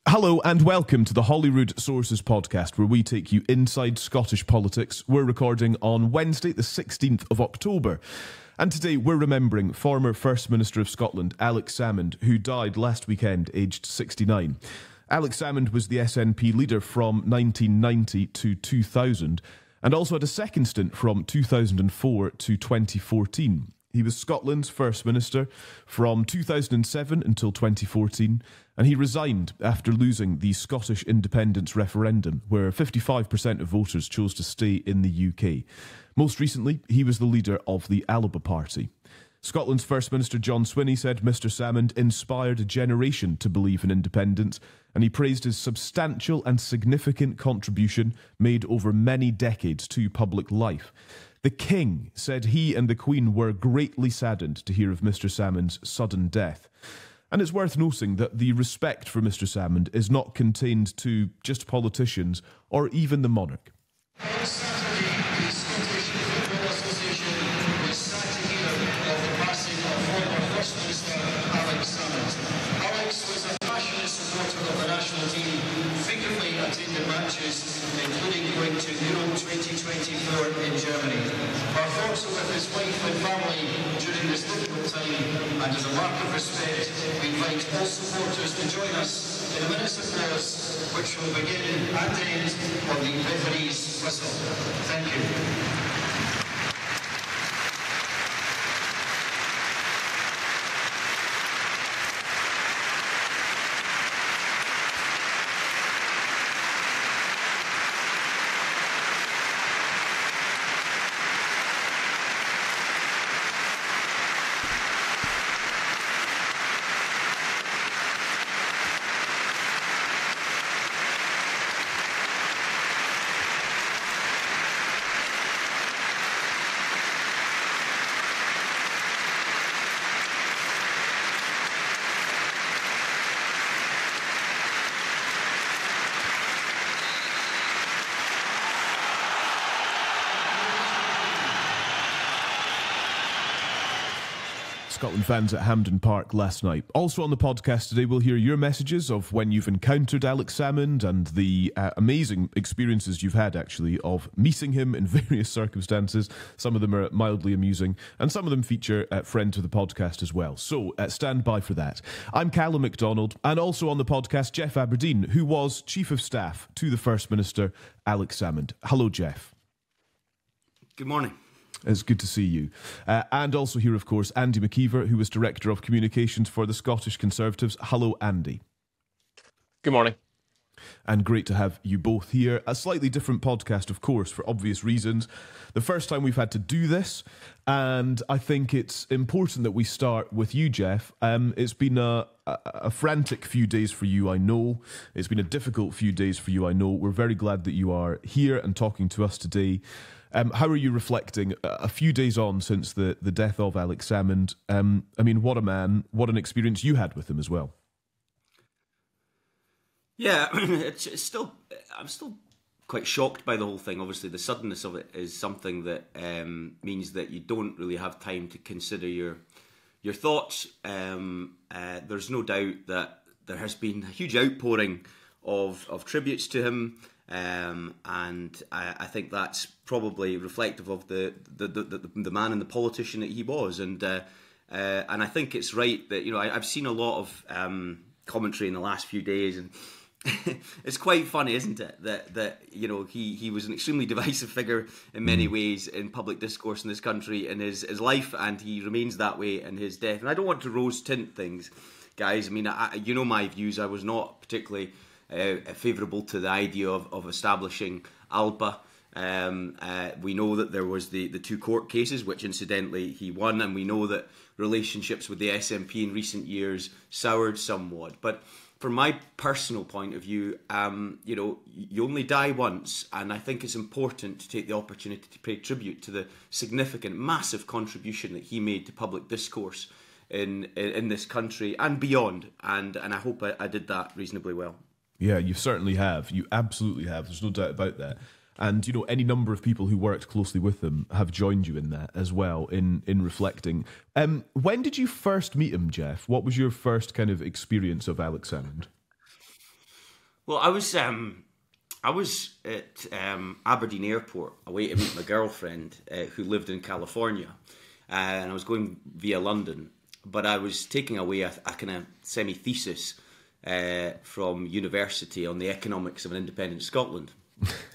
Hello and welcome to the Holyrood Sources podcast, where we take you inside Scottish politics. We're recording on Wednesday, the 16th of October. And today we're remembering former First Minister of Scotland, Alex Salmond, who died last weekend, aged 69. Alex Salmond was the SNP leader from 1990 to 2000, and also had a second stint from 2004 to 2014. He was Scotland's First Minister from 2007 until 2014, and he resigned after losing the Scottish independence referendum, where 55% of voters chose to stay in the UK. Most recently, he was the leader of the Alba Party. Scotland's First Minister John Swinney said Mr Salmond inspired a generation to believe in independence, and he praised his substantial and significant contribution made over many decades to public life. The King said he and the Queen were greatly saddened to hear of Mr Salmond's sudden death. And it's worth noting that the respect for Mr Salmond is not contained to just politicians or even the monarch. On Saturday, the Scottish Football Association was sad to hear of the passing of former First Minister Alex Salmond. Alex was a passionate supporter of the national team, frequently attended matches, including going to Euro 2024 in Germany. Our thoughts are with his wife and family during this difficult time, and as a mark of respect, we invite all supporters to join us in a minute's applause, which will begin and end on the referee's whistle. Thank you. Scotland fans at Hampden Park last night. Also on the podcast today, we'll hear your messages of when you've encountered Alex Salmond and the amazing experiences you've had, actually, of meeting him in various circumstances. Some of them are mildly amusing, and some of them feature friends of the podcast as well. So stand by for that. I'm Calum Macdonald, and also on the podcast, Geoff Aberdein, who was Chief of Staff to the First Minister, Alex Salmond. Hello, Geoff. Good morning. It's good to see you. And also here, of course, Andy Maciver, who was Director of Communications for the Scottish Conservatives. Hello, Andy. Good morning. And great to have you both here. A slightly different podcast, of course, for obvious reasons. The first time we've had to do this, and I think it's important that we start with you, Geoff. It's been a frantic few days for you, I know. It's been a difficult few days for you, I know. We're very glad that you are here and talking to us today. How are you reflecting a few days on since the death of Alex Salmond? I mean, what a man, what an experience you had with him as well. Yeah, it's still, I'm still quite shocked by the whole thing. Obviously, the suddenness of it is something that means that you don't really have time to consider your thoughts. There's no doubt that there has been a huge outpouring of tributes to him. And I think that's probably reflective of the man and the politician that he was, and I think it's right that I've seen a lot of commentary in the last few days, and it's quite funny, isn't it, that he was an extremely divisive figure in many ways in public discourse in this country in his life, and he remains that way in his death. And I don't want to rose tint things, guys. I mean, my views. I was not particularly favourable to the idea of establishing Alba. We know that there was the two court cases, which incidentally he won, and we know that relationships with the SNP in recent years soured somewhat. But from my personal point of view, you only die once, and I think it's important to take the opportunity to pay tribute to the significant, massive contribution that he made to public discourse in this country and beyond. And I hope I did that reasonably well. Yeah, you certainly have. You absolutely have. There's no doubt about that. And, any number of people who worked closely with him have joined you in that as well, in reflecting. When did you first meet him, Geoff? What was your first kind of experience of Alex Salmond? Well, I was at Aberdein Airport away to meet my girlfriend who lived in California, and I was going via London, but I was taking away a kind of semi-thesis from university on the economics of an independent Scotland.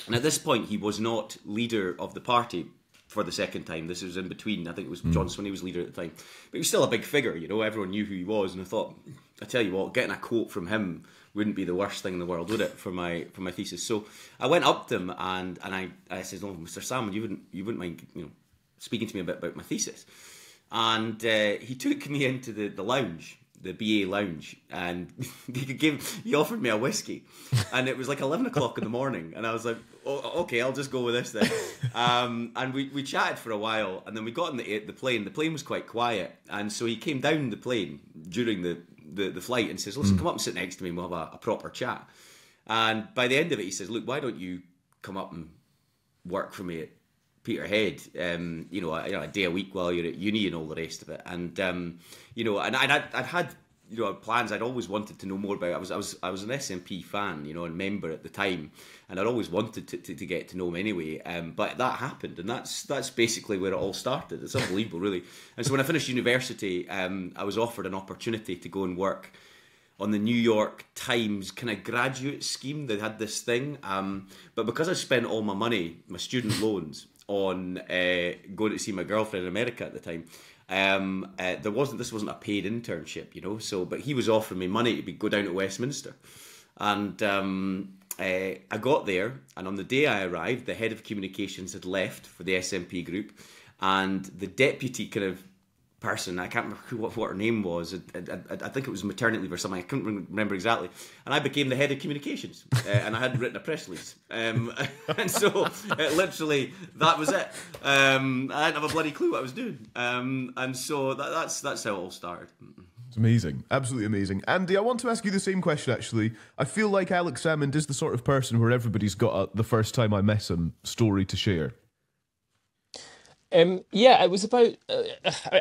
And at this point, he was not leader of the party for the second time. This was in between. I think it was John Swinney was leader at the time. But he was still a big figure, you know, everyone knew who he was, and I thought, I tell you what, getting a quote from him wouldn't be the worst thing in the world, would it, for my thesis? So I went up to him and I said, "Oh, Mr. Salmond, you wouldn't mind, you know, speaking to me a bit about my thesis?" And he took me into the lounge, the BA lounge, and he offered me a whiskey, and it was like 11 o'clock in the morning, and I was like, "Oh, okay, I'll just go with this then." And we chatted for a while, and then we got on the plane. The plane was quite quiet, and so he came down the plane during the flight and says, "Listen, come up and sit next to me and we'll have a proper chat." And by the end of it, he says, "Look, why don't you come up and work for me at Peterhead, you know, a day a week while you're at uni and all the rest of it." And you know, and I'd had, you know, plans. I'd always wanted to know more about it. I was an SNP fan, you know, and member at the time, and I'd always wanted to get to know him anyway. But that happened, and that's basically where it all started. It's unbelievable, really. And so when I finished university, I was offered an opportunity to go and work on the New York Times kind of graduate scheme. They had this thing, but because I spent all my money, my student loans, on going to see my girlfriend in America at the time, this wasn't a paid internship, you know. So, but he was offering me money to go down to Westminster, and I got there, and on the day I arrived, the head of communications had left for the SNP group, and the deputy kind of person, I can't remember what her name was, I think it was maternity leave or something, I couldn't remember exactly, and I became the head of communications, and I hadn't written a press release, and so literally that was it. I didn't have a bloody clue what I was doing, and so that's how it all started. It's amazing, absolutely amazing. Andy, I want to ask you the same question, actually. I feel like Alex Salmond is the sort of person where everybody's got the first time I met him story to share. Yeah, it was about.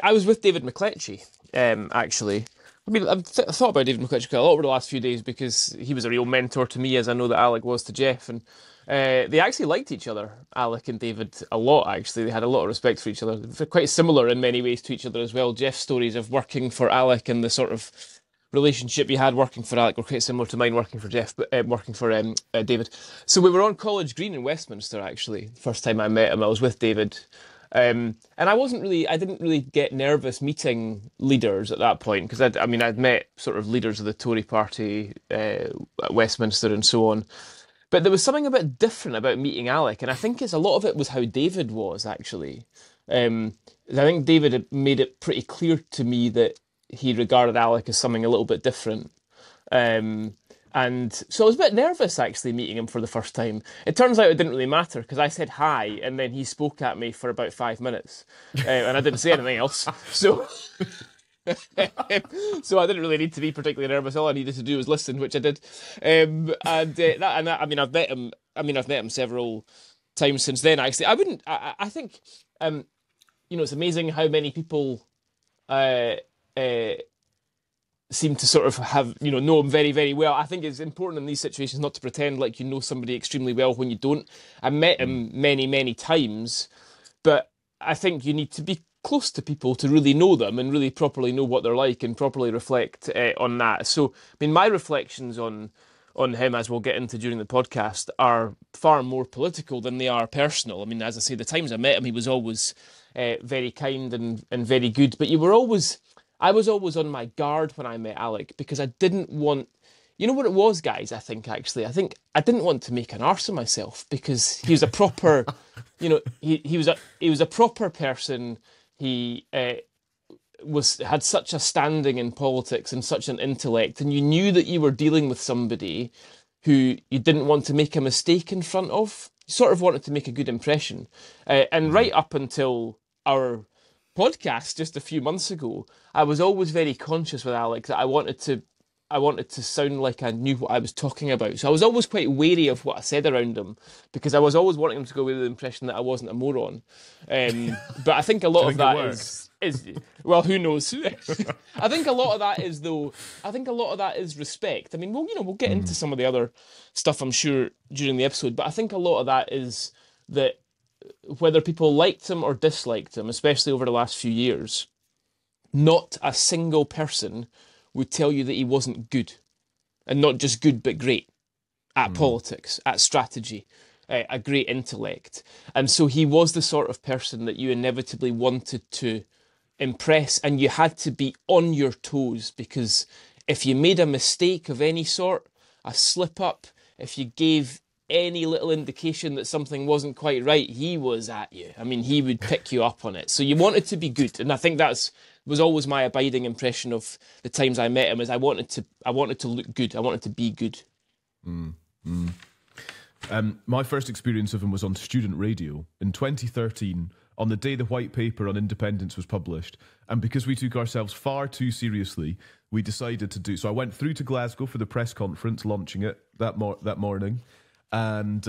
I was with David McCletchie, actually. I mean, I've thought about David McCletchie a lot over the last few days because he was a real mentor to me, as I know that Alec was to Geoff, and they actually liked each other, Alec and David, a lot. Actually, they had a lot of respect for each other. They're quite similar in many ways to each other as well. Geoff's stories of working for Alec and the sort of relationship he had working for Alec were quite similar to mine working for Geoff, but working for David. So we were on College Green in Westminster. Actually, first time I met him, I was with David. And I didn't really get nervous meeting leaders at that point because I'd met sort of leaders of the Tory party at Westminster and so on. But there was something a bit different about meeting Alec, and I think a lot of it was how David was actually. I think David had made it pretty clear to me that he regarded Alec as something a little bit different. And so I was a bit nervous actually meeting him for the first time. It turns out it didn't really matter because I said hi and then he spoke at me for about 5 minutes and I didn't say anything else. So so I didn't really need to be particularly nervous. All I needed to do was listen, which I did. I've met him. I've met him several times since then. Actually, I think it's amazing how many people seem to sort of know him very, very well. I think it's important in these situations not to pretend like you know somebody extremely well when you don't. I met him many, many times, but I think you need to be close to people to really know them and really properly know what they're like and properly reflect on that. So, I mean, my reflections on him, as we'll get into during the podcast, are far more political than they are personal. I mean, as I say, the times I met him, he was always very kind and very good, but I was always on my guard when I met Alec because I didn't want... You know what it was, guys, I think I didn't want to make an arse of myself because he was a proper... he was a proper person. He had such a standing in politics and such an intellect, and you knew that you were dealing with somebody who you didn't want to make a mistake in front of. You sort of wanted to make a good impression. And right up until our podcast just a few months ago, I was always very conscious with Alex that I wanted to sound like I knew what I was talking about. So I was always quite wary of what I said around him because I was always wanting him to go with the impression that I wasn't a moron. But I think a lot of that is... Well, who knows? I think a lot of that is, though. I think a lot of that is respect. I mean, we'll get into some of the other stuff, I'm sure, during the episode. But I think a lot of that is that whether people liked him or disliked him, especially over the last few years, not a single person would tell you that he wasn't good, and not just good but great at politics, at strategy. A great intellect. And so he was the sort of person that you inevitably wanted to impress, and you had to be on your toes, because if you made a mistake of any sort, a slip up, if you gave any little indication that something wasn't quite right, he was at you. I mean, he would pick you up on it. So you wanted to be good, and I think was always my abiding impression of the times I met him, is I wanted to look good, I wanted to be good. My first experience of him was on student radio in 2013, on the day the white paper on independence was published. And because we took ourselves far too seriously, we decided to do... So I went through to Glasgow for the press conference, launching it that morning. And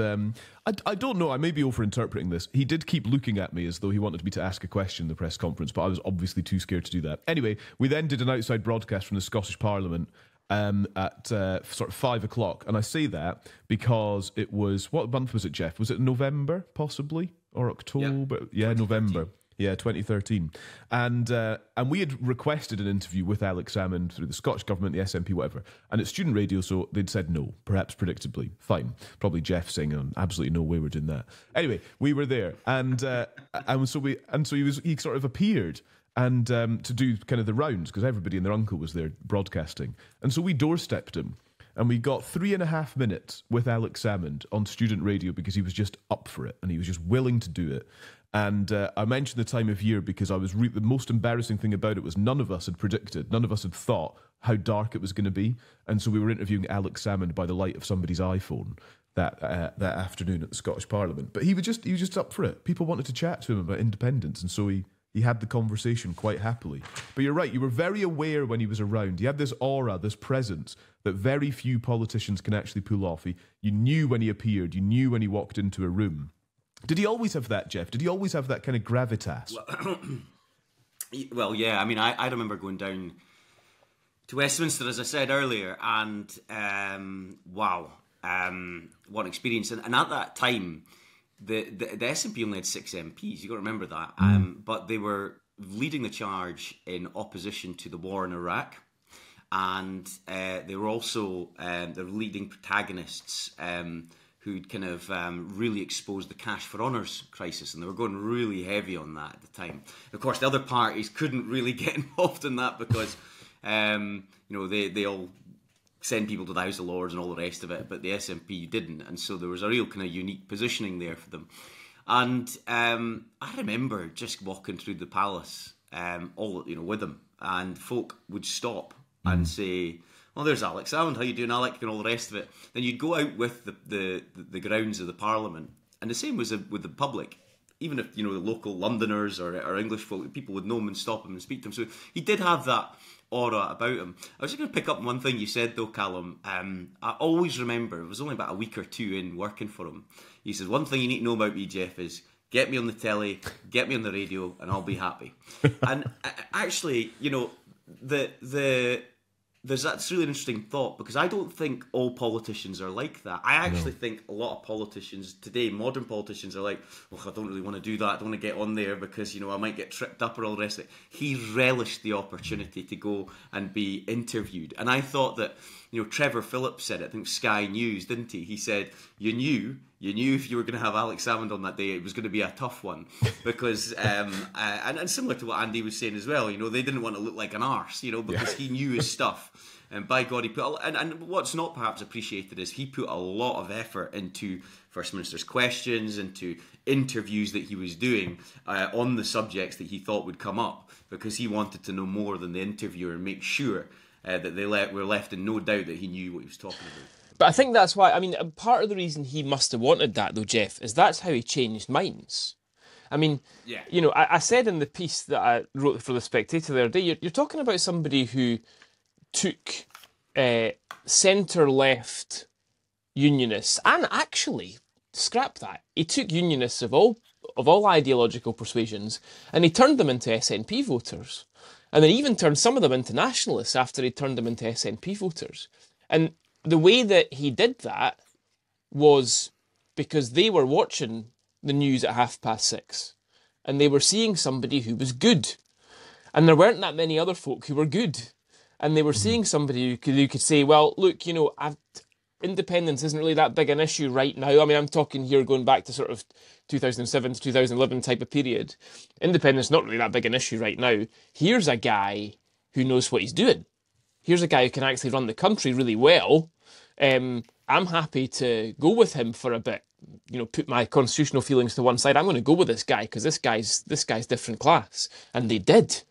I don't know, I may be over-interpreting this. He did keep looking at me as though he wanted me to ask a question in the press conference, but I was obviously too scared to do that. Anyway, we then did an outside broadcast from the Scottish Parliament at sort of 5 o'clock. And I say that because it was... What month was it, Geoff? Was it November, possibly? Or October? Yeah, November. Yeah, 2013. And we had requested an interview with Alex Salmond through the Scottish Government, the SNP, whatever. And it's student radio, so they'd said no, perhaps predictably. Fine. Probably Geoff saying, absolutely no way we're doing that. Anyway, we were there. And so he sort of appeared and to do kind of the rounds, because everybody and their uncle was there broadcasting. And so we doorstepped him, and we got 3.5 minutes with Alex Salmond on student radio because he was just up for it, and he was just willing to do it. And I mentioned the time of year because the most embarrassing thing about it was none of us had thought how dark it was going to be. And so we were interviewing Alex Salmond by the light of somebody's iPhone that afternoon at the Scottish Parliament. But he was just up for it. People wanted to chat to him about independence, and so he had the conversation quite happily. But you're right, you were very aware when he was around. He had this aura, this presence that very few politicians can actually pull off. You knew when he appeared, you knew when he walked into a room. Did he always have that, Geoff? Did he always have that kind of gravitas? Well, yeah. I mean, I remember going down to Westminster, as I said earlier, and wow, what an experience. And at that time, the SNP only had 6 MPs. You've got to remember that. But they were leading the charge in opposition to the war in Iraq. And they were also the leading protagonists who'd kind of really exposed the Cash for Honours crisis, and they were going really heavy on that at the time. Of course, the other parties couldn't really get involved in that because, they all send people to the House of Lords and all the rest of it, but the SNP didn't, and so there was a real kind of unique positioning there for them. And I remember just walking through the palace, with them, and folk would stop and say, "Well, there's Alex Salmond. How you doing, Alec?" and all the rest of it. Then you'd go out with the grounds of the Parliament, and the same was with the public. Even if the local Londoners or English folk, people would know him and stop him and speak to him. So he did have that aura about him. I was just going to pick up on one thing you said though, Calum. I always remember, it was only about a week or two in working for him. He says, "One thing you need to know about me, Geoff, is get me on the telly, get me on the radio, and I'll be happy." And actually, that's really an interesting thought, because I don't think all politicians are like that. I actually think a lot of politicians today, modern politicians, are like, "Well, I don't really want to do that. I don't want to get on there because, I might get tripped up," or all the rest of it. He relished the opportunity to go and be interviewed. And I thought that, Trevor Phillips said it, I think Sky News, didn't he? He said, you knew if you were going to have Alex Salmond on that day, it was going to be a tough one. Because, and similar to what Andy was saying as well, they didn't want to look like an arse, because he knew his stuff. And by God, he put... And what's not perhaps appreciated is he put a lot of effort into First Minister's questions, into interviews that he was doing on the subjects that he thought would come up, because he wanted to know more than the interviewer and make sure that they were left in no doubt that he knew what he was talking about. But I think that's why, part of the reason he must have wanted that, though, Geoff, is that's how he changed minds. I said in the piece that I wrote for The Spectator the other day, you're talking about somebody who took centre-left unionists and actually scrap that. He took unionists of all ideological persuasions and he turned them into SNP voters. And then even turned some of them into nationalists after he turned them into SNP voters. And the way that he did that was because they were watching the news at 6:30 and they were seeing somebody who was good. And there weren't that many other folk who were good. And they were seeing somebody who could say, well, look, you know, independence isn't really that big an issue right now. I mean, I'm talking here going back to sort of 2007 to 2011 type of period. Independence not really that big an issue right now. Here's a guy who knows what he's doing. Here's a guy who can actually run the country really well. I'm happy to go with him for a bit. You know, put my constitutional feelings to one side. I'm going to go with this guy because this guy's different class. And they did.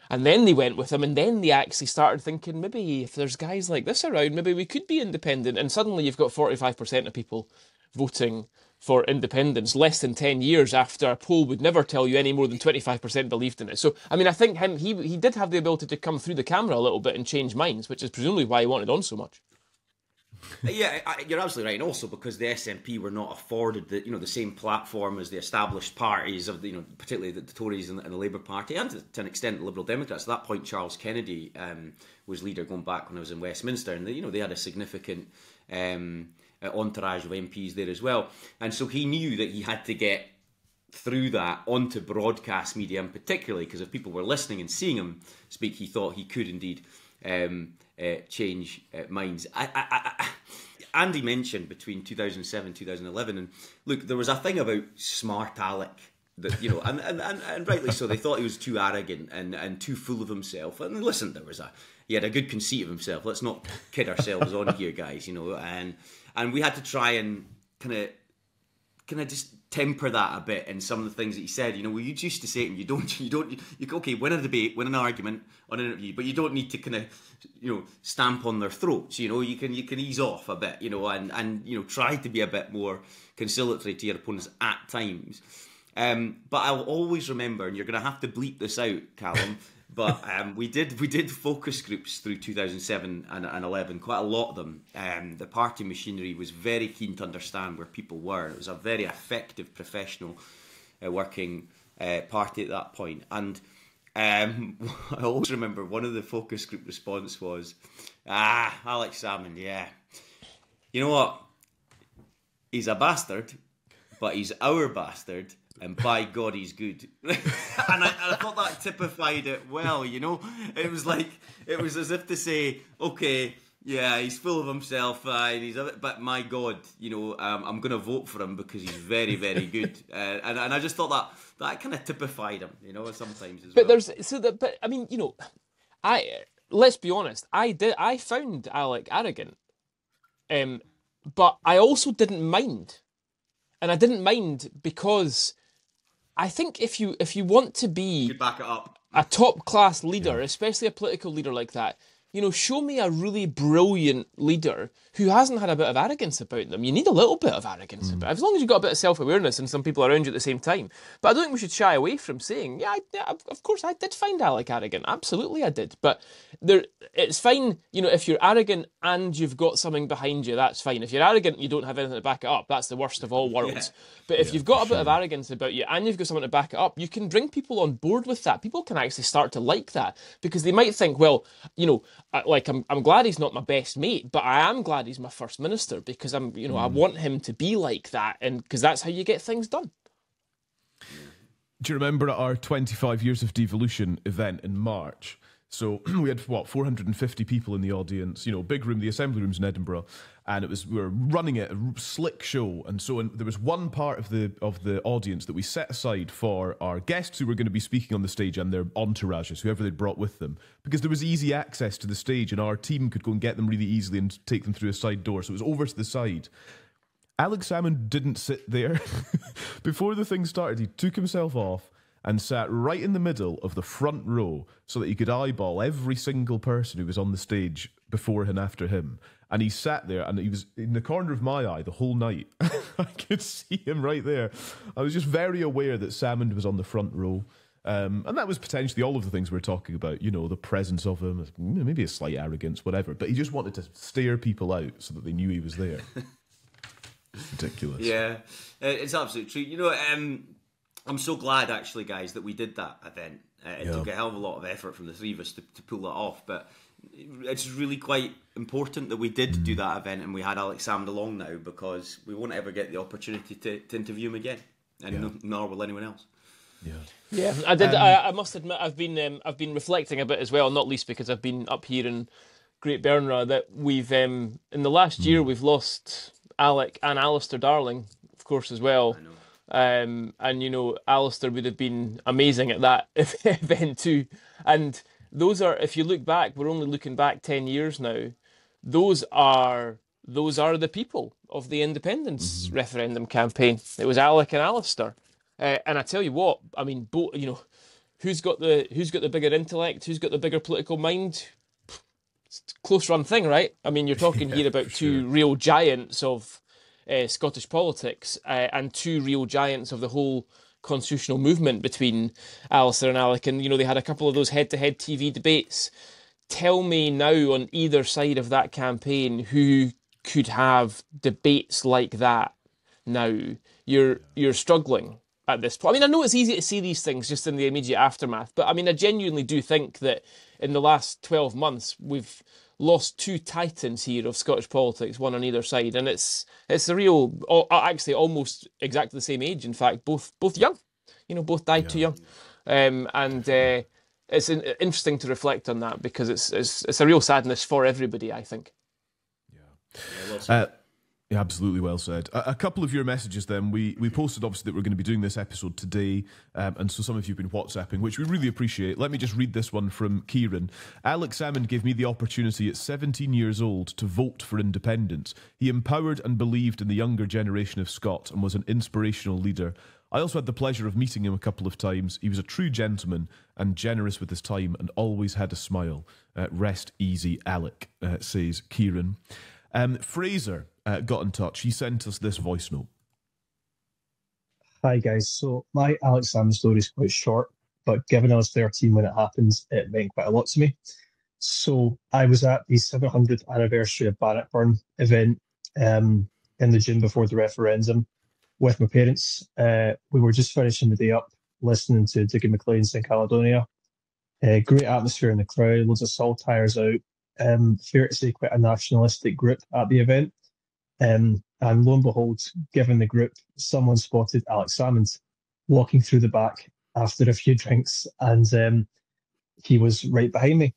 And then they went with him, and then they actually started thinking, maybe if there's guys like this around, maybe we could be independent. And suddenly you've got 45% of people voting for independence less than 10 years after a poll would never tell you any more than 25% believed in it. So, I mean, I think he did have the ability to come through the camera a little bit and change minds, which is presumably why he wanted on so much. Yeah, you're absolutely right. And also because the SNP were not afforded the same platform as the established parties of particularly the Tories and the Labour Party, and to an extent the Liberal Democrats. At that point, Charles Kennedy was leader going back when I was in Westminster, and they had a significant entourage of MPs there as well. And so he knew that he had to get through that onto broadcast media, and particularly because if people were listening and seeing him speak, he thought he could indeed change minds. Andy mentioned between 2007 and 2011, and look, there was a thing about smart Alec that and rightly so. They thought he was too arrogant and too full of himself. And listen, he had a good conceit of himself. Let's not kid ourselves on here, guys. And we had to try and kind of just temper that a bit in some of the things that he said. We used to say it, and you okay, win a debate, win an argument on an interview, but you don't need to kind of stamp on their throats. You can ease off a bit, and try to be a bit more conciliatory to your opponents at times. But I'll always remember, and you're going to have to bleep this out, Calum. But we did focus groups through 2007 and 11, quite a lot of them. The party machinery was very keen to understand where people were. It was a very effective professional working party at that point. And I always remember one of the focus group response was, Alex Salmond, yeah. You know what? He's a bastard, but he's our bastard. And by God, he's good. and I thought that typified it well, It was as if to say, okay, yeah, he's full of himself, but my God, I'm going to vote for him because he's very, very good. And I just thought that kind of typified him, sometimes as well. But I mean, let's be honest, I found Alec arrogant, but I also didn't mind. And I didn't mind because I think if you want to be you back it up. A top class leader, especially a political leader like that, show me a really brilliant leader who hasn't had a bit of arrogance about them. You need a little bit of arrogance about it, as long as you've got a bit of self-awareness and some people around you at the same time. But I don't think we should shy away from saying, of course I did find Alec arrogant. Absolutely I did. But it's fine, if you're arrogant and you've got something behind you, that's fine. If you're arrogant and you don't have anything to back it up, that's the worst of all worlds. Yeah. But if you've got a bit of arrogance about you and you've got something to back it up, you can bring people on board with that. People can actually start to like that because they might think, well, I'm glad he's not my best mate, but I am glad he's my first minister because I want him to be like that, and because that's how you get things done. Do you remember at our 25 years of devolution event in March? So we had 450 people in the audience, big room, the assembly rooms in Edinburgh, and we were running it, a slick show. And so there was one part of the audience that we set aside for our guests who were going to be speaking on the stage and their entourages, whoever they'd brought with them, because there was easy access to the stage and our team could go and get them really easily and take them through a side door. So it was over to the side. Alex Salmond didn't sit there. Before the thing started, he took himself off and sat right in the middle of the front row so that he could eyeball every single person who was on the stage before and after him. And he sat there, and he was in the corner of my eye the whole night. I could see him right there. I was just very aware that Salmond was on the front row. And that was potentially all of the things we're talking about, the presence of him, maybe a slight arrogance, whatever. But he just wanted to stare people out so that they knew he was there. Ridiculous. Yeah, it's absolutely true. You know, I'm so glad, actually, guys, that we did that event. It took a hell of a lot of effort from the three of us to pull that off, but it's really quite important that we did do that event and we had Alex Salmond along now, because we won't ever get the opportunity to interview him again, and nor will anyone else. Yeah, I did. I must admit, I've been reflecting a bit as well, not least because I've been up here in Great Bernera, that we've in the last year we've lost Alec and Alistair Darling, of course, as well. I know. And you know, Alistair would have been amazing at that event too. And those are, if you look back, we're only looking back 10 years now. Those are the people of the independence referendum campaign. It was Alec and Alistair. And I tell you what, I mean, you know, who's got the bigger intellect? Who's got the bigger political mind? It's a close run thing, right? I mean, you're talking here about two real giants of Scottish politics, and two real giants of the whole constitutional movement between Alistair and Alec. And, you know, they had a couple of those head-to-head TV debates. Tell me now, on either side of that campaign, who could have debates like that now? You're struggling at this point. I mean, I know it's easy to see these things just in the immediate aftermath, but I mean, I genuinely do think that in the last 12 months, we've lost two titans here of Scottish politics, one on either side, and it's a real, actually almost exactly the same age. In fact, both young, you know, both died too young, and it's interesting to reflect on that, because it's a real sadness for everybody, I think. Well said. Yeah, absolutely well said. A couple of your messages then. We posted, obviously, that we're going to be doing this episode today, and so some of you have been WhatsApping, which we really appreciate. Let me just read this one from Kieran. Alex Salmond gave me the opportunity at 17 years old to vote for independence. He empowered and believed in the younger generation of Scots and was an inspirational leader. I also had the pleasure of meeting him a couple of times. He was a true gentleman and generous with his time and always had a smile. Rest easy, Alec, says Kieran. Fraser got in touch. He sent us this voice note. Hi guys, so my Alex Salmond story is quite short, but given I was 13 when it happened, it meant quite a lot to me. So I was at the 700th anniversary of Bannockburn event in the June before the referendum with my parents. We were just finishing the day up, listening to Dougie MacLean's in Caledonia. Great atmosphere in the crowd, loads of saltires out. Fair to say, quite a nationalistic group at the event. And lo and behold, given the group, someone spotted Alex Salmond walking through the back after a few drinks, and he was right behind me.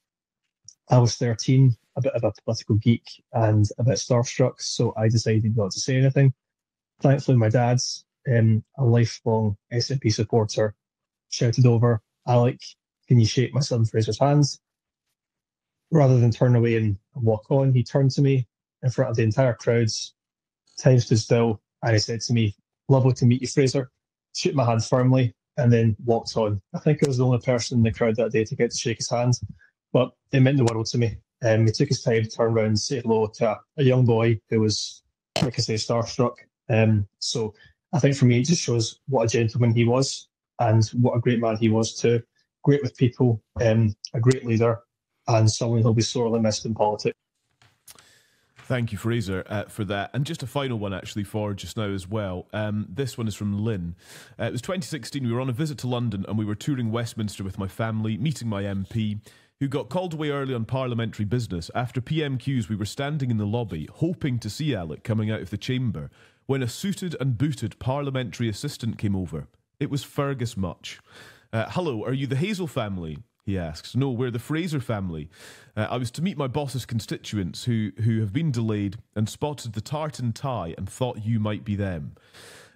I was 13, a bit of a political geek and a bit starstruck, so I decided not to say anything. Thankfully, my dad's a lifelong SNP supporter, shouted over, "Alec, can you shake my son Fraser's hands?" Rather than turn away and walk on, he turned to me in front of the entire crowds. Time stood still, and he said to me, "Lovely to meet you, Fraser." Shook my hand firmly and then walked on. I think I was the only person in the crowd that day to get to shake his hand, but it meant the world to me. He took his time to turn around and say hello to a young boy who was, like I say, starstruck. So I think for me, it just shows what a gentleman he was and what a great man he was too. Great with people, a great leader, and someone who'll be sorely missed in politics. Thank you, Fraser, for that. And just a final one, actually, for just now as well. This one is from Lynn. It was 2016. We were on a visit to London and we were touring Westminster with my family, meeting my MP, who got called away early on parliamentary business. After PMQs, we were standing in the lobby, hoping to see Alec coming out of the chamber, when a suited and booted parliamentary assistant came over. It was Fergus Much. "Hello, are you the Hazel family?" he asks. "No, we're the Fraser family. I was to meet my boss's constituents who have been delayed and spotted the tartan tie and thought you might be them."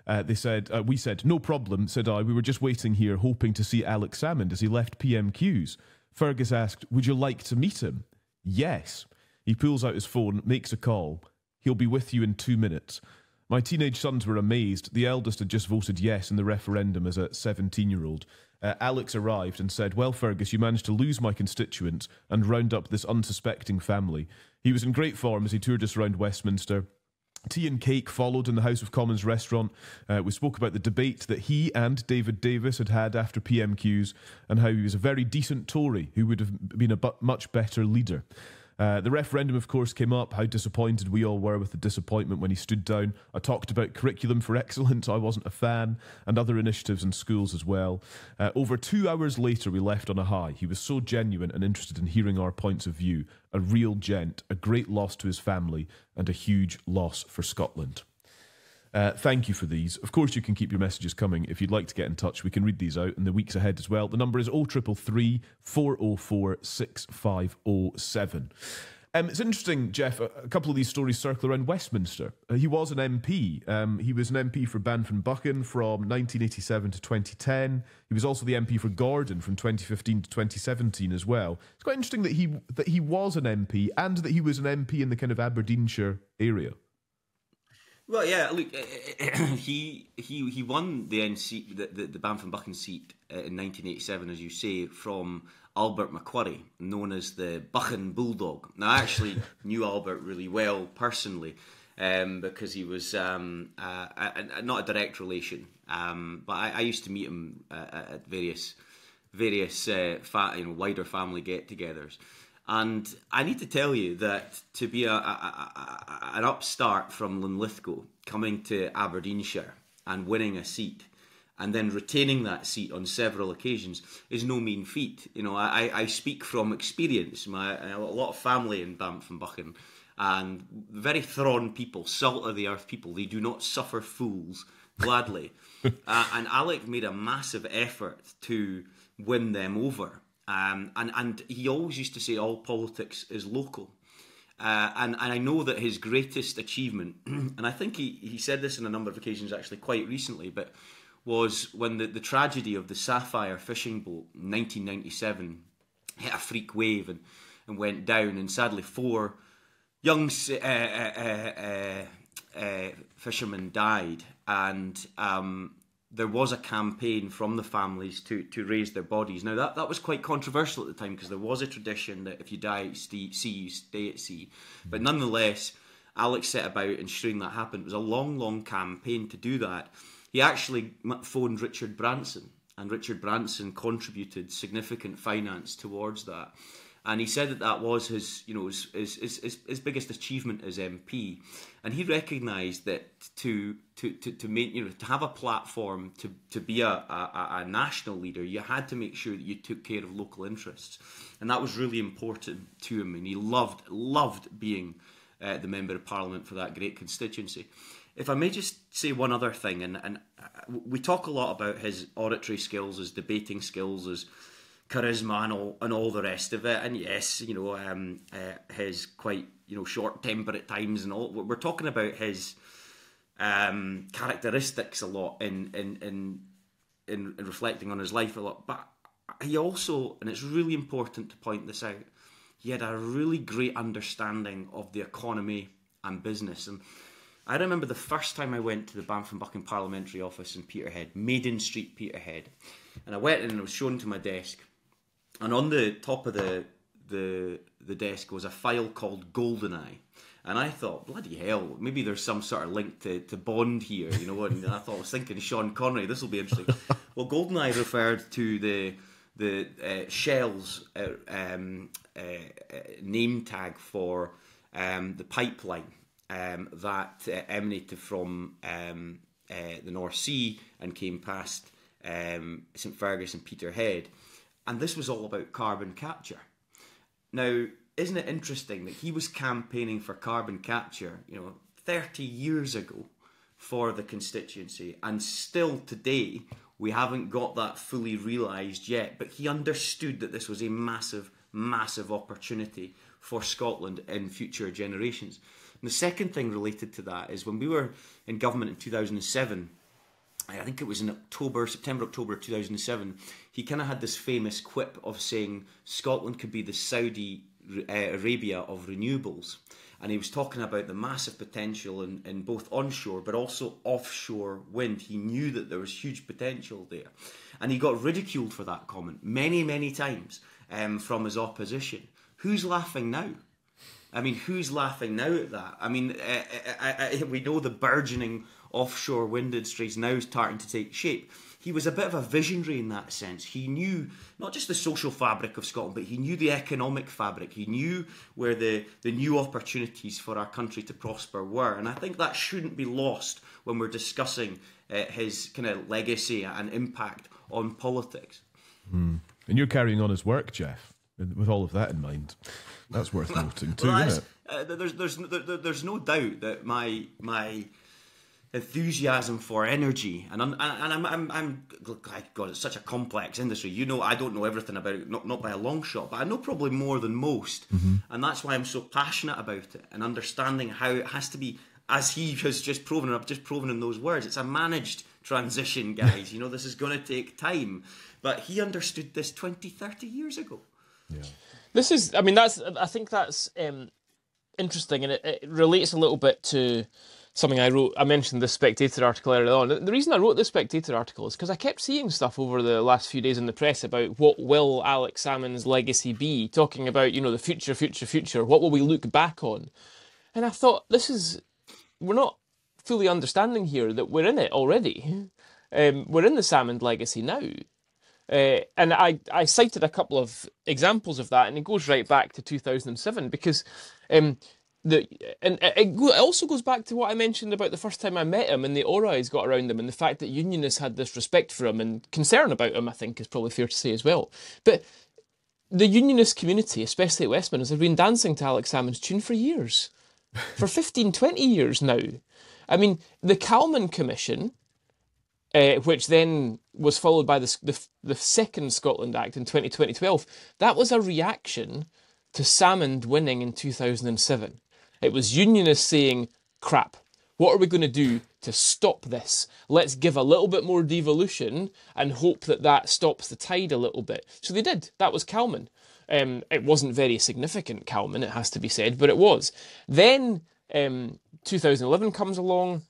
We said, "No problem," said I. "We were just waiting here hoping to see Alex Salmond as he left PMQs. Fergus asked, "Would you like to meet him?" "Yes." He pulls out his phone, makes a call. "He'll be with you in 2 minutes. My teenage sons were amazed. The eldest had just voted yes in the referendum as a 17-year-old. Alex arrived and said, "Well, Fergus, you managed to lose my constituents and round up this unsuspecting family." He was in great form as he toured us around Westminster. Tea and cake followed in the House of Commons restaurant. We spoke about the debate that he and David Davis had after PMQs and how he was a very decent Tory who would have been a much better leader. The referendum, of course, came up, how disappointed we all were with the disappointment when he stood down. I talked about curriculum for excellence, I wasn't a fan, and other initiatives in schools as well. Over 2 hours later, we left on a high. He was so genuine and interested in hearing our points of view. A real gent, a great loss to his family, and a huge loss for Scotland. Thank you for these. Of course, you can keep your messages coming. If you'd like to get in touch, we can read these out in the weeks ahead as well. The number is 0333 404 6507. It's interesting, Geoff, a couple of these stories circle around Westminster. He was an MP. He was an MP for Banff-and-Buchan from 1987 to 2010. He was also the MP for Gordon from 2015 to 2017 as well. It's quite interesting that he was an MP and that he was an MP in the kind of Aberdeenshire area. Well, yeah, look, he won the NC, the Banff-and-Buchan seat in 1987, as you say, from Albert Macquarie, known as the Buchan Bulldog. Now, I actually knew Albert really well personally, because he was not a direct relation, but I used to meet him at various wider family get-togethers. And I need to tell you that to be an upstart from Linlithgow coming to Aberdeenshire and winning a seat and then retaining that seat on several occasions is no mean feat. You know, I speak from experience. A lot of family in Banff-and-Buchan, and very thrawn people, salt of the earth people. They do not suffer fools gladly. And Alec made a massive effort to win them over. And he always used to say all politics is local. And I know that his greatest achievement, and I think he said this on a number of occasions actually quite recently, but was when the tragedy of the Sapphire fishing boat in 1997 hit a freak wave and went down, and sadly 4 young fishermen died, and there was a campaign from the families to raise their bodies. Now, that was quite controversial at the time because there was a tradition that if you die at sea, you stay at sea. But nonetheless, Alex set about ensuring that happened. It was a long, long campaign to do that. He actually phoned Richard Branson, and Richard Branson contributed significant finance towards that. And he said that was his biggest achievement as MP, and he recognised that to have a platform to be a national leader, you had to make sure that you took care of local interests, and that was really important to him. And he loved being the Member of Parliament for that great constituency. If I may just say one other thing, and we talk a lot about his oratory skills, his debating skills, his charisma and all the rest of it, and yes, his quite short temper at times and all. We're talking about his characteristics a lot in reflecting on his life a lot. But he also, and it's really important to point this out, he had a really great understanding of the economy and business. And I remember the first time I went to the Banff-and-Buchan Parliamentary Office in Peterhead, Maiden Street, Peterhead, and I went in and I was shown to my desk. And on the top of the desk was a file called GoldenEye. And I thought, bloody hell, maybe there's some sort of link to Bond here, and I was thinking Sean Connery, this will be interesting. Well, GoldenEye referred to the Shell's name tag for the pipeline that emanated from the North Sea and came past St Fergus and Peterhead. And this was all about carbon capture. Now, isn't it interesting that he was campaigning for carbon capture, 30 years ago for the constituency, and still today we haven't got that fully realised yet. But he understood that this was a massive, massive opportunity for Scotland in future generations. And the second thing related to that is when we were in government in 2007, I think it was in September, October 2007, he kind of had this famous quip of saying Scotland could be the Saudi Arabia of renewables. And he was talking about the massive potential in both onshore but also offshore wind. He knew that there was huge potential there. And he got ridiculed for that comment many, many times from his opposition. Who's laughing now? I mean, who's laughing now at that? I mean, we know the burgeoning offshore wind industry is now starting to take shape. He was a bit of a visionary in that sense. He knew not just the social fabric of Scotland, but he knew the economic fabric. He knew where the new opportunities for our country to prosper were. And I think that shouldn't be lost when we're discussing his kind of legacy and impact on politics. And you're carrying on his work, Geoff, with all of that in mind. That's worth noting too, isn't it? There's no doubt that my enthusiasm for energy and I'm God, it's such a complex industry. You know, I don't know everything about it, not by a long shot, but I know probably more than most, and that's why I'm so passionate about it and understanding how it has to be, as he has just proven. I've just proven in those words. It's a managed transition, guys. You know, this is going to take time, but he understood this 20, 30 years ago. Yeah. This is, I mean, I think that's interesting, and it relates a little bit to something I wrote. I mentioned the Spectator article earlier on. The reason I wrote the Spectator article is because I kept seeing stuff over the last few days in the press about what will Alex Salmond's legacy be, talking about, you know, the future, what will we look back on? And I thought, we're not fully understanding here that we're in it already. We're in the Salmond legacy now. And I cited a couple of examples of that, and it goes right back to 2007, because it also goes back to what I mentioned about the first time I met him and the aura he's got around him, and the fact that unionists had this respect for him and concern about him, I think is probably fair to say as well. But the unionist community, especially at Westminster, have been dancing to Alex Salmond's tune for years. For 15, 20 years now. I mean, the Calum Commission, which then was followed by the second Scotland Act in 2012, that was a reaction to Salmond winning in 2007. It was unionists saying, crap, what are we going to do to stop this? Let's give a little bit more devolution and hope that stops the tide a little bit. So they did. That was Calum. It wasn't very significant, Calum, it has to be said, but it was. Then 2011 comes along,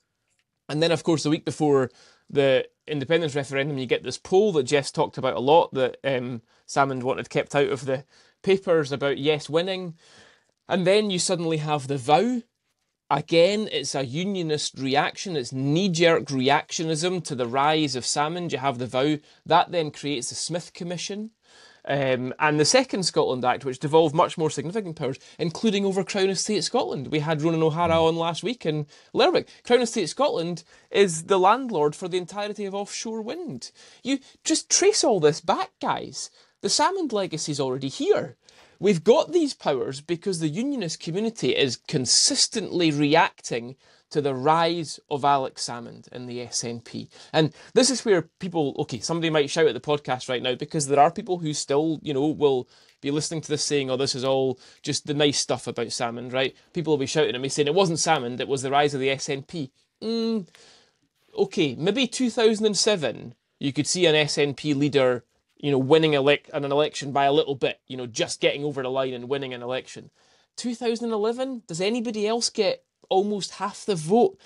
and then, of course, the week before the independence referendum, you get this poll that Geoff's talked about a lot, that Salmond wanted kept out of the papers, about yes winning. And then you suddenly have the vow. Again, it's a unionist reaction. It's knee-jerk reactionism to the rise of Salmond. You have the vow. That then creates the Smith Commission. And the second Scotland Act, which devolved much more significant powers, including over Crown Estate Scotland. We had Ronan O'Hara on last week in Lerwick. Crown Estate Scotland is the landlord for the entirety of offshore wind. You just trace all this back, guys. The Salmond legacy is already here. We've got these powers because the unionist community is consistently reacting to the rise of Alex Salmond in the SNP. And this is where people, okay, somebody might shout at the podcast right now, because there are people who still, you know, will be listening to this saying, oh, this is all just the nice stuff about Salmond, right? People will be shouting at me saying, it wasn't Salmond, it was the rise of the SNP. Okay, maybe 2007, you could see an SNP leader, you know, winning an election by a little bit, you know, just getting over the line and winning an election. 2011, does anybody else get almost half the vote?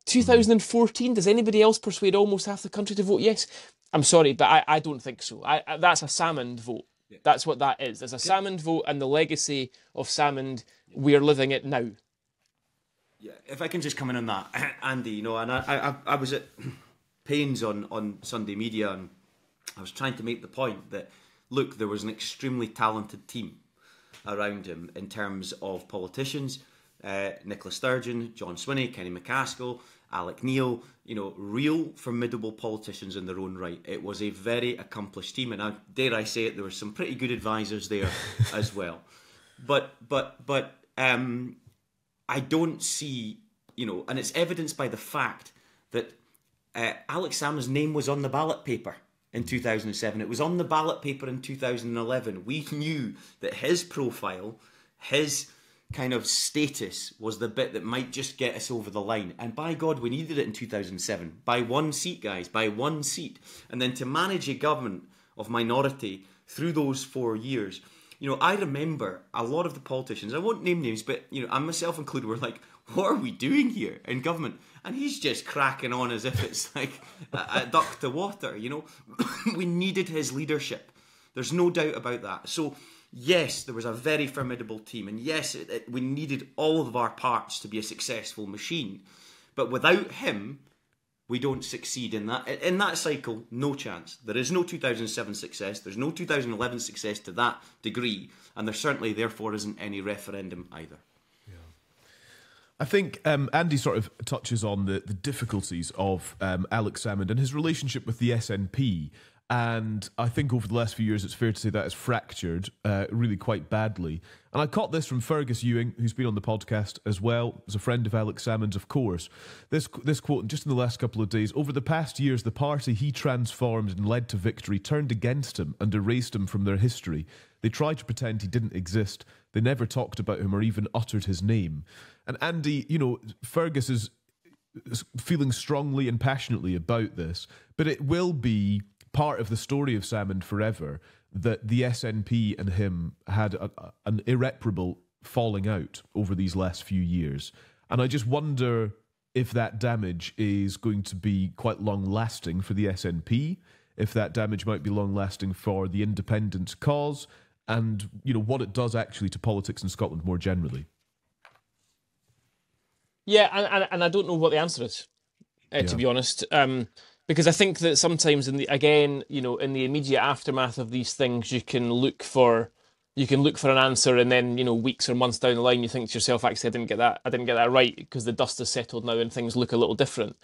2014, does anybody else persuade almost half the country to vote yes? I'm sorry, but I don't think so. That's a Salmond vote. Yeah. That's what that is. There's a Salmond vote, and the legacy of Salmond, we're living it now. Yeah, if I can just come in on that, Andy, you know, and I was at Payne's on Sunday Media, and I was trying to make the point that, look, there was an extremely talented team around him in terms of politicians. Nicola Sturgeon, John Swinney, Kenny McCaskill, Alec Neil, you know, real formidable politicians in their own right. It was a very accomplished team, and dare I say it, there were some pretty good advisors there as well. But I don't see, you know, and it's evidenced by the fact that Alex Salmond's name was on the ballot paper in 2007. It was on the ballot paper in 2011. We knew that his profile, his kind of status, was the bit that might just get us over the line. And by God, we needed it in 2007. By one seat, guys, by one seat. And then to manage a government of minority through those 4 years. You know, I remember a lot of the politicians, I won't name names, but, you know, I myself included, were like, what are we doing here in government? And he's just cracking on as if it's like a duck to water, you know. We needed his leadership. There's no doubt about that. So yes, there was a very formidable team, and yes, we needed all of our parts to be a successful machine. But without him, we don't succeed in that cycle. No chance. There is no 2007 success. There's no 2011 success to that degree, and there certainly, therefore, isn't any referendum either. I think Andy sort of touches on the difficulties of Alex Salmond and his relationship with the SNP. And I think over the last few years, it's fair to say that has fractured really quite badly. And I caught this from Fergus Ewing, who's been on the podcast as well, as a friend of Alex Salmond's, of course. This quote, just in the last couple of days, over the past years, the party he transformed and led to victory turned against him and erased him from their history. They tried to pretend he didn't exist. They never talked about him or even uttered his name. And Andy, Fergus is feeling strongly and passionately about this, but it will be part of the story of Salmond forever that the SNP and him had an irreparable falling out over these last few years. And I just wonder if that damage is going to be quite long-lasting for the SNP, if that damage might be long-lasting for the independent cause, and what it does actually to politics in Scotland more generally. Yeah, and I don't know what the answer is, to be honest. Because I think that sometimes in the immediate aftermath of these things, you can look for an answer, and then weeks or months down the line, you think to yourself, actually, I didn't get that right, because the dust has settled now and things look a little different.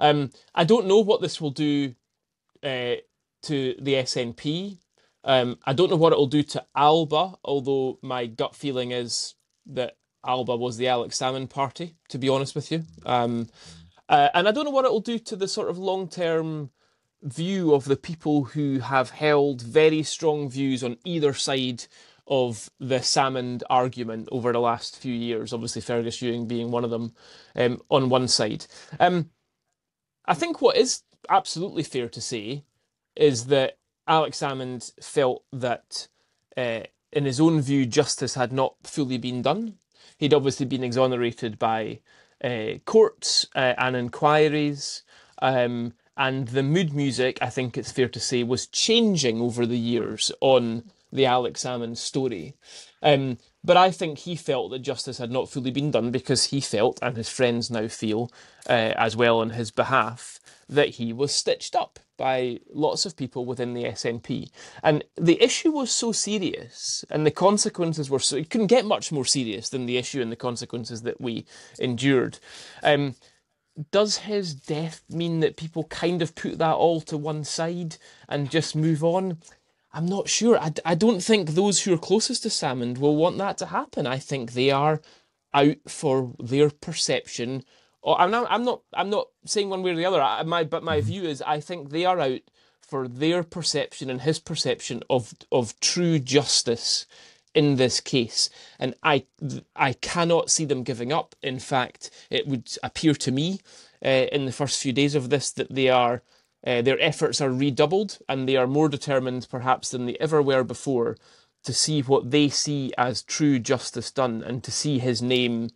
I don't know what this will do to the SNP. I don't know what it will do to Alba, although my gut feeling is that Alba was the Alex Salmond party, to be honest with you. And I don't know what it will do to the sort of long-term view of the people who have held very strong views on either side of the Salmond argument over the last few years. Obviously, Fergus Ewing being one of them on one side. I think what is absolutely fair to say is that Alex Salmond felt that, in his own view, justice had not fully been done. He'd obviously been exonerated by courts and inquiries, and the mood music, I think it's fair to say, was changing over the years on the Alex Salmond story. But I think he felt that justice had not fully been done because he felt, and his friends now feel as well on his behalf, that he was stitched up by lots of people within the SNP. And the issue was so serious, and the consequences were so... It couldn't get much more serious than the issue and the consequences that we endured. Does his death mean that people kind of put that all to one side and just move on? I'm not sure. I don't think those who are closest to Salmond will want that to happen. I think they are out for their perception. I'm not saying one way or the other. But my view is, I think they are out for their perception and his perception of true justice in this case, and I cannot see them giving up. In fact, it would appear to me in the first few days of this that they are. Their efforts are redoubled, and they are more determined perhaps than they ever were before to see what they see as true justice done, and to see his name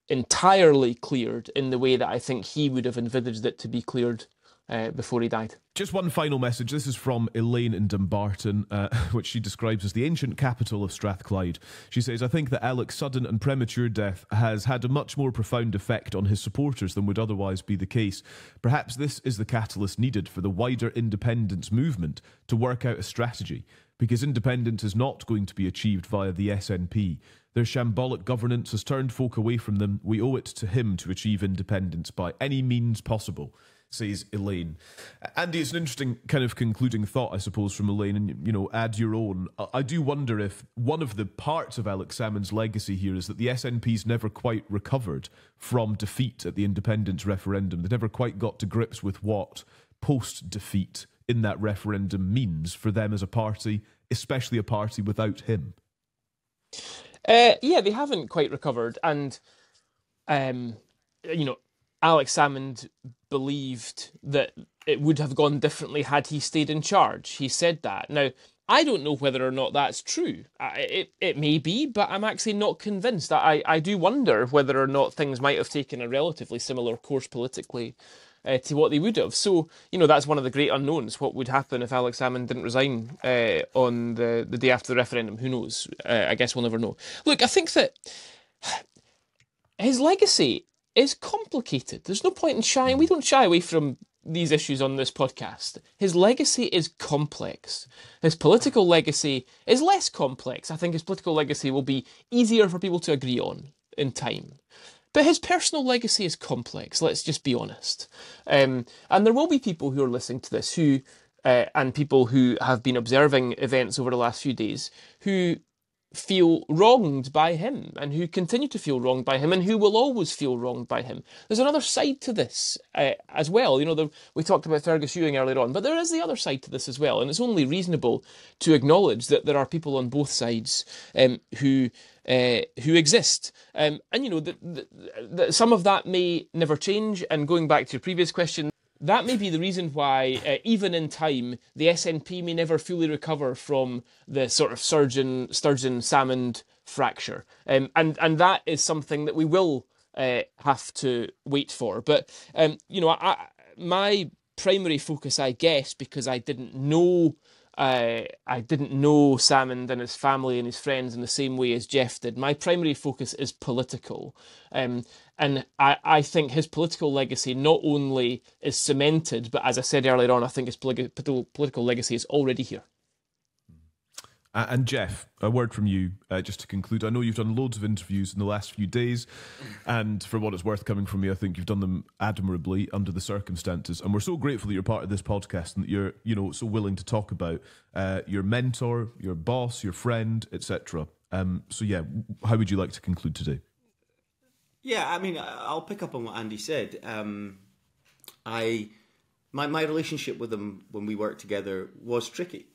entirely cleared in the way that I think he would have envisaged it to be cleared before he died. Just one final message. This is from Elaine in Dumbarton, which she describes as the ancient capital of Strathclyde. She says, I think that Alex's sudden and premature death has had a much more profound effect on his supporters than would otherwise be the case. Perhaps this is the catalyst needed for the wider independence movement to work out a strategy, because independence is not going to be achieved via the SNP. Their shambolic governance has turned folk away from them. We owe it to him to achieve independence by any means possible, says Elaine. Andy, it's an interesting kind of concluding thought, I suppose, from Elaine, and, add your own. I do wonder if one of the parts of Alex Salmond's legacy here is that the SNP's never quite recovered from defeat at the independence referendum. They never quite got to grips with what post-defeat in that referendum means for them as a party, especially a party without him. Yeah, they haven't quite recovered, and, Alex Salmond believed that it would have gone differently had he stayed in charge. He said that. Now, I don't know whether or not that's true. It may be, but I'm actually not convinced. I do wonder whether or not things might have taken a relatively similar course politically to what they would have. So, that's one of the great unknowns. What would happen if Alex Salmond didn't resign on the day after the referendum? Who knows? I guess we'll never know. Look, I think that his legacy is complicated. There's no point in shying. We don't shy away from these issues on this podcast. His legacy is complex. His political legacy is less complex. I think his political legacy will be easier for people to agree on in time. But his personal legacy is complex, let's just be honest. And there will be people who are listening to this and people who have been observing events over the last few days who feel wronged by him and who continue to feel wronged by him and who will always feel wronged by him. There's another side to this as well. We talked about Fergus Ewing earlier on, but there is the other side to this as well. And it's only reasonable to acknowledge that there are people on both sides who exist. Some of that may never change. And going back to your previous question, that may be the reason why, even in time, the SNP may never fully recover from the sort of Sturgeon-Salmond fracture. And that is something that we will have to wait for. But, my primary focus, I guess, because I didn't know Salmond and his family and his friends in the same way as Geoff did. My primary focus is political. And I think his political legacy not only is cemented, but as I said earlier on, I think his political legacy is already here. And Geoff, a word from you just to conclude. I know you've done loads of interviews in the last few days, and for what it's worth coming from you, I think you've done them admirably under the circumstances. And we're so grateful that you're part of this podcast and that you're, so willing to talk about your mentor, your boss, your friend, etc. So yeah, how would you like to conclude today? Yeah, I mean, I'll pick up on what Andy said. My relationship with him when we worked together was tricky.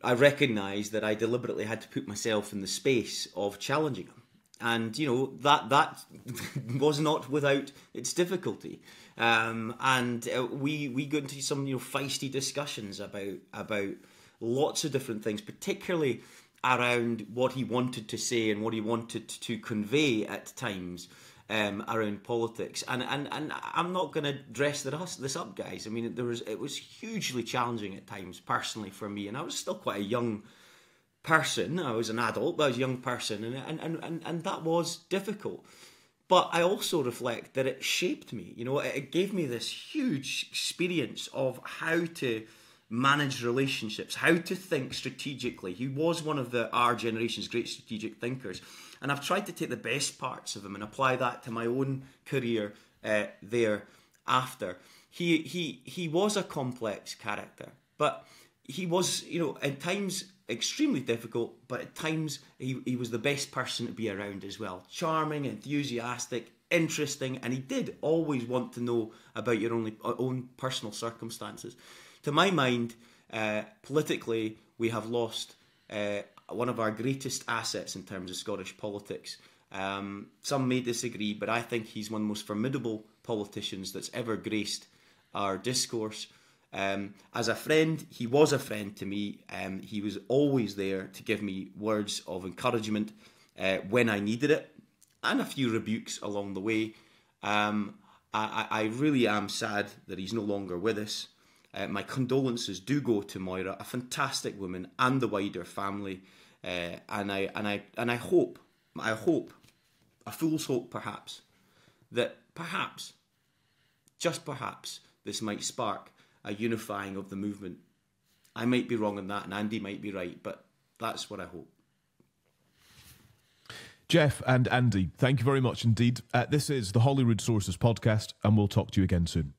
I recognised that I deliberately had to put myself in the space of challenging him. And, that was not without its difficulty. We got into some, feisty discussions about lots of different things, particularly around what he wanted to say and what he wanted to convey at times around politics. And I'm not going to dress this up, guys. I mean, it was hugely challenging at times, personally, for me. And I was still quite a young person. I was an adult, but I was a young person. And that was difficult. But I also reflect that it shaped me. It gave me this huge experience of how to manage relationships, how to think strategically. He was one of our generation's great strategic thinkers. And I've tried to take the best parts of him and apply that to my own career thereafter. He was a complex character, but he was, at times extremely difficult, but at times he was the best person to be around as well. Charming, enthusiastic, interesting, and he did always want to know about your own personal circumstances. To my mind, politically, we have lost one of our greatest assets in terms of Scottish politics. Some may disagree, but I think he's one of the most formidable politicians that's ever graced our discourse. As a friend, he was a friend to me. He was always there to give me words of encouragement when I needed it, and a few rebukes along the way. I really am sad that he's no longer with us. My condolences do go to Moira, a fantastic woman, and the wider family. And I hope, a fool's hope perhaps, that perhaps, just perhaps, this might spark a unifying of the movement. I might be wrong on that, and Andy might be right, but that's what I hope. Geoff and Andy, thank you very much indeed. This is the Holyrood Sources podcast, and we'll talk to you again soon.